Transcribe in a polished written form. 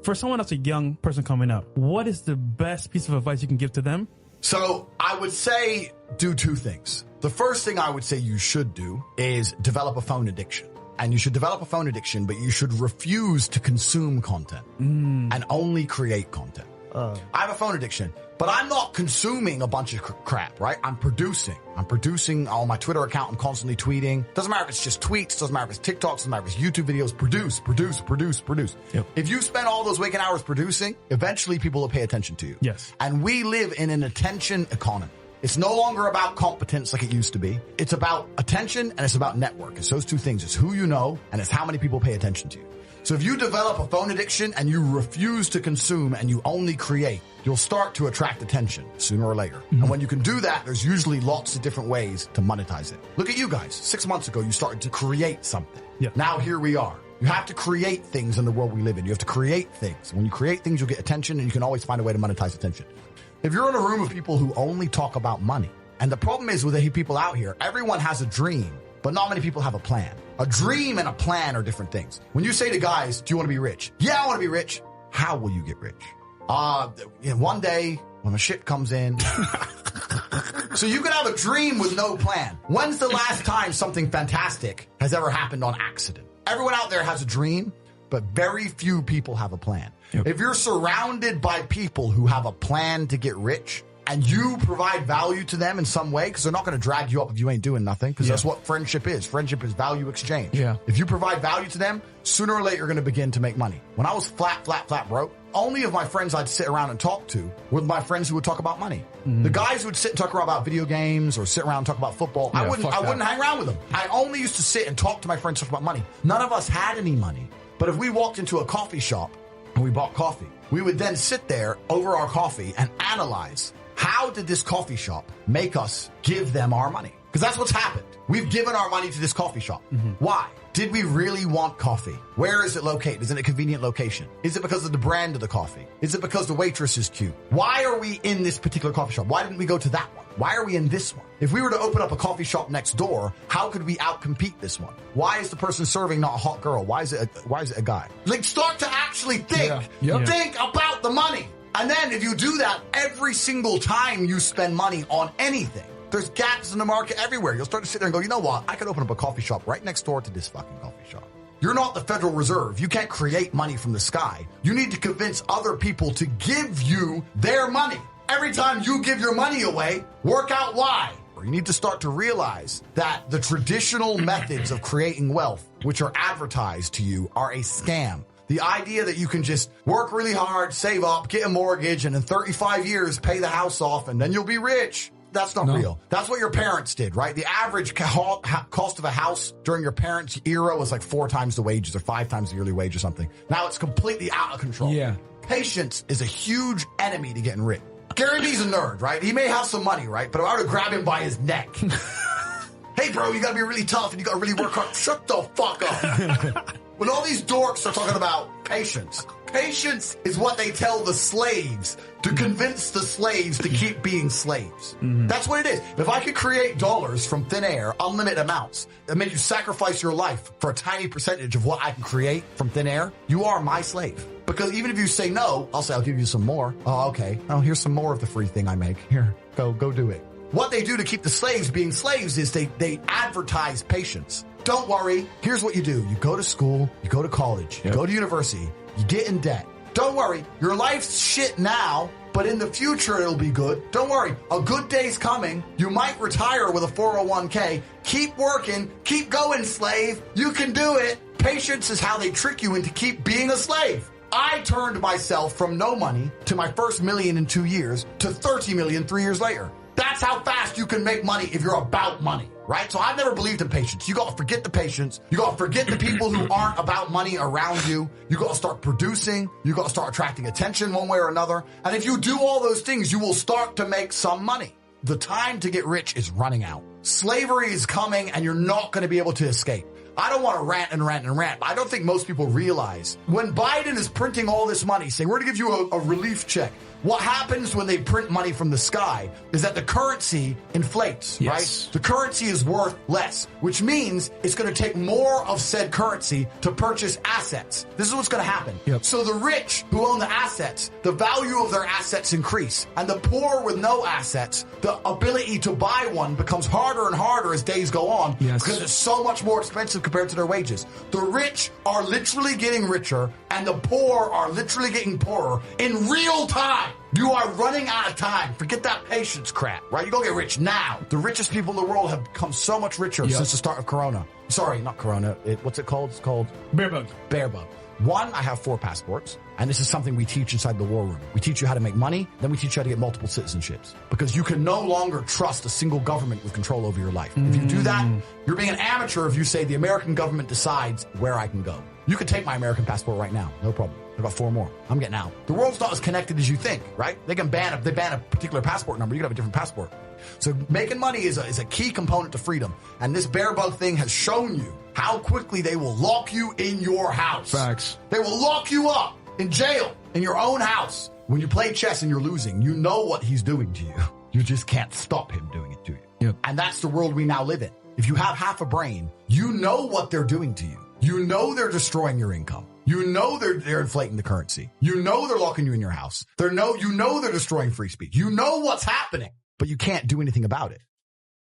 For someone that's a young person coming up, what is the best piece of advice you can give to them? So I would say do two things. The first thing I would say you should do is develop a phone addiction. And you should develop a phone addiction, but you should refuse to consume content and only create content. I have a phone addiction, but I'm not consuming a bunch of crap, right? I'm producing on my Twitter account. I'm constantly tweeting. Doesn't matter if it's just tweets, doesn't matter if it's TikToks, doesn't matter if it's YouTube videos. Produce. Yep. If you spend all those waking hours producing, eventually people will pay attention to you. Yes. And we live in an attention economy. It's no longer about competence like it used to be. It's about attention and it's about network. It's those two things. It's who you know and it's how many people pay attention to you. So if you develop a phone addiction and you refuse to consume and you only create, you'll start to attract attention sooner or later. Mm-hmm. And when you can do that, there's usually lots of different ways to monetize it. Look at you guys. 6 months ago, you started to create something. Yeah. Now here we are. You have to create things in the world we live in. You have to create things. When you create things, you'll get attention and you can always find a way to monetize attention. If you're in a room of people who only talk about money, and the problem is with the people out here, everyone has a dream, but not many people have a plan. A dream and a plan are different things. When you say to guys, do you want to be rich? Yeah, I want to be rich. How will you get rich? One day when the shit comes in. So you can have a dream with no plan. When's the last time something fantastic has ever happened on accident? Everyone out there has a dream, but very few people have a plan. Yep. If you're surrounded by people who have a plan to get rich and you provide value to them in some way, because they're not going to drag you up if you ain't doing nothing, because that's what friendship is. Friendship is value exchange. Yeah. If you provide value to them, sooner or later you're going to begin to make money. When I was flat broke, only of my friends I'd sit around and talk to were my friends who would talk about money. Mm. The guys who would sit and talk around about video games or sit around and talk about football, I wouldn't hang around with them. I only used to sit and talk to my friends about money. None of us had any money. But if we walked into a coffee shop and we bought coffee, we would then sit there over our coffee and analyze, how did this coffee shop make us give them our money? Because that's what's happened. We've given our money to this coffee shop. Mm-hmm. Why? Did we really want coffee? Where is it located? Is it a convenient location? Is it because of the brand of the coffee? Is it because the waitress is cute? Why are we in this particular coffee shop? Why didn't we go to that one? Why are we in this one? If we were to open up a coffee shop next door, how could we outcompete this one? Why is the person serving not a hot girl? Why is it a guy? Like, start to actually think. Yeah. Think about the money. And then if you do that every single time you spend money on anything, there's gaps in the market everywhere. You'll start to sit there and go, you know what? I could open up a coffee shop right next door to this fucking coffee shop. You're not the Federal Reserve. You can't create money from the sky. You need to convince other people to give you their money. Every time you give your money away, work out why. You need to start to realize that the traditional methods of creating wealth, which are advertised to you, are a scam. The idea that you can just work really hard, save up, get a mortgage, and in 35 years pay the house off, and then you'll be rich. That's not real. That's what your parents did, right? The average cost of a house during your parents' era was like 4 times the wages or 5 times the yearly wage or something. Now it's completely out of control. Yeah. Patience is a huge enemy to getting rich. Gary Vee's a nerd, right? He may have some money, right? But if I were to grab him by his neck, hey, bro, you got to be really tough and you got to really work hard. Shut the fuck up. When all these dorks are talking about patience, patience is what they tell the slaves to convince the slaves to keep being slaves. Mm-hmm. That's what it is. If I could create dollars from thin air, unlimited amounts, that made you sacrifice your life for a tiny percentage of what I can create from thin air, you are my slave. Because even if you say no, I'll say, I'll give you some more. Oh, okay. Oh, here's some more of the free thing I make. Here, go do it. What they do to keep the slaves being slaves is they advertise patience. Don't worry. Here's what you do. You go to school, you go to college, you go to university, you get in debt. Don't worry. Your life's shit now, but in the future it'll be good. Don't worry. A good day's coming. You might retire with a 401k. Keep working. Keep going, slave. You can do it. Patience is how they trick you into keep being a slave. I turned myself from no money to my first million in 2 years to 30 million 3 years later. That's how fast you can make money if you're about money, right? So I've never believed in patience. You got to forget the patience. You got to forget the people who aren't about money around you. You got to start producing. You got to start attracting attention one way or another. And if you do all those things, you will start to make some money. The time to get rich is running out. Slavery is coming and you're not going to be able to escape. I don't want to rant and rant and rant, but I don't think most people realize when Biden is printing all this money, saying, we're going to give you a relief check. What happens when they print money from the sky is that the currency inflates, right? The currency is worth less, which means it's going to take more of said currency to purchase assets. This is what's going to happen. So the rich who own the assets, the value of their assets increase. And the poor with no assets, the ability to buy one becomes harder and harder as days go on because it's so much more expensive compared to their wages. The rich are literally getting richer and the poor are literally getting poorer in real time. You are running out of time. Forget that patience crap, right? You go get rich now. The richest people in the world have become so much richer since the start of Corona. Sorry, not Corona. What's it called? It's called Bear bug. Bear bug. One, I have 4 passports, and this is something we teach inside the war room. We teach you how to make money, then we teach you how to get multiple citizenships. Because you can no longer trust a single government with control over your life. If you do that, you're being an amateur if you say the American government decides where I can go. You can take my American passport right now, no problem. I've got 4 more. I'm getting out. The world's not as connected as you think, right? They ban a particular passport number. You can have a different passport. So making money is a key component to freedom. And this bear bug thing has shown you how quickly they will lock you in your house. Facts. They will lock you up in jail in your own house. When you play chess and you're losing, you know what he's doing to you. You just can't stop him doing it to you. And that's the world we now live in. If you have half a brain, you know what they're doing to you. You know they're destroying your income. You know they're inflating the currency. You know they're locking you in your house. You know they're destroying free speech. You know what's happening, but you can't do anything about it.